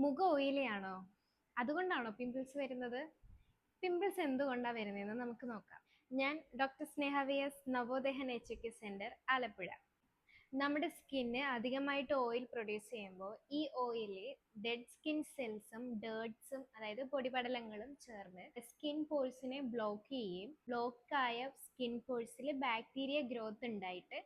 മുഖം ഓയിലിയാണോ? അതുകൊണ്ടാണോ പിമ്പിൾസ് വരുന്നത്? പിമ്പിൾസ് എന്തുകൊണ്ടാണ് വരുന്നതെന്ന് നമുക്ക് നോക്കാം. ഞാൻ doctor Sneha V S, Navodaya nature centre, Alappuzha. നമ്മുടെ സ്കിന്ന് അധികമായിട്ട് ഓയിൽ പ്രൊഡ്യൂസ് ചെയ്യുമ്പോൾ ഈ ഓയില് ഡെഡ് സ്കിൻ സെൽസും ഡേർട്സും, അതായത് പൊടിപടലങ്ങളും ചേർന്ന് സ്കിൻ പോഴ്സിനെ ബ്ലോക്ക് ചെയ്യുകയും ബ്ലോക്കായ സ്കിൻ പോഴ്സിൽ ബാക്ടീരിയ ഗ്രോത്ത് ഉണ്ടായിട്ട്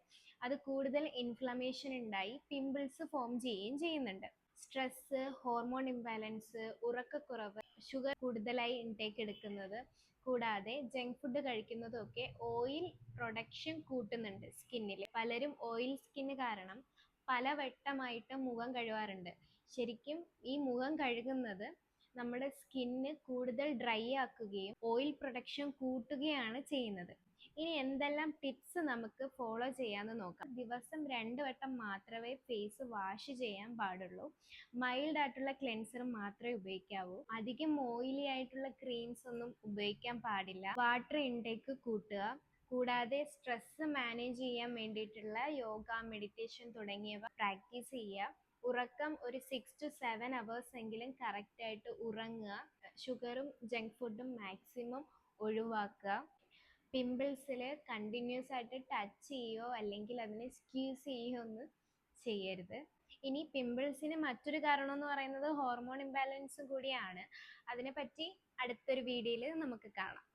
അത് കൂടുതൽ ഇൻഫ്ലമേഷൻ ഉണ്ടായി പിമ്പിൾസ് ഫോം ചെയ്യുകയും ചെയ്യുന്നുണ്ട്. സ്ട്രെസ്, ഹോർമോൺ ഇംബാലൻസ്, ഉറക്കക്കുറവ്, ഷുഗർ കൂടുതലായി ഇൻടേക്ക് എടുക്കുന്നത്, കൂടാതെ ജങ്ക് ഫുഡ് കഴിക്കുന്നതും ഒക്കെ ഓയിൽ പ്രൊഡക്ഷൻ കൂട്ടുന്നുണ്ട് സ്കിന്നിൽ. പലരും ഓയിൽ സ്കിന്ന് കാരണം പലവട്ടമായിട്ട് മുഖം കഴുകാറുണ്ട്. ശരിക്കും ഈ മുഖം കഴുകുന്നത് നമ്മുടെ സ്കിന്ന് കൂടുതൽ ഡ്രൈ ആക്കുകയും ഓയിൽ പ്രൊഡക്ഷൻ കൂട്ടുകയാണ് ചെയ്യുന്നത്. ഇനി എന്തെല്ലാം ടിപ്സ് നമുക്ക് ഫോളോ ചെയ്യാമെന്ന് നോക്കാം. ദിവസം 2 വട്ടം മാത്രമേ ഫേസ് വാഷ് ചെയ്യാൻ പാടുള്ളൂ. മൈൽഡ് ആയിട്ടുള്ള ക്ലെൻസർ മാത്രമേ ഉപയോഗിക്കാവൂ. അധികം ഓയിലി ആയിട്ടുള്ള ക്രീംസ് ഒന്നും ഉപയോഗിക്കാൻ പാടില്ല. വാട്ടർ ഇൻടേക്ക് കൂട്ടുക. കൂടാതെ സ്ട്രെസ് മാനേജ് ചെയ്യാൻ വേണ്ടിയിട്ടുള്ള യോഗ, മെഡിറ്റേഷൻ തുടങ്ങിയവ പ്രാക്ടീസ് ചെയ്യുക. ഉറക്കം ഒരു 6 to 7 hours എങ്കിലും കറക്റ്റായിട്ട് ഉറങ്ങുക. ഷുഗറും ജങ്ക് ഫുഡും മാക്സിമം ഒഴിവാക്കുക. പിമ്പിൾസിൽ കണ്ടിന്യൂസ് ആയിട്ട് ടച്ച് ചെയ്യുകയോ അല്ലെങ്കിൽ അതിനെ സ്ക്യൂസ് ചെയ്യുകയോ ഒന്നും ചെയ്യരുത്. ഇനി പിമ്പിൾസിന് മറ്റൊരു കാരണം എന്ന് പറയുന്നത് ഹോർമോൺ ഇംബാലൻസ് കൂടിയാണ്. അതിനെപ്പറ്റി അടുത്തൊരു വീഡിയോയിൽ നമുക്ക് കാണാം.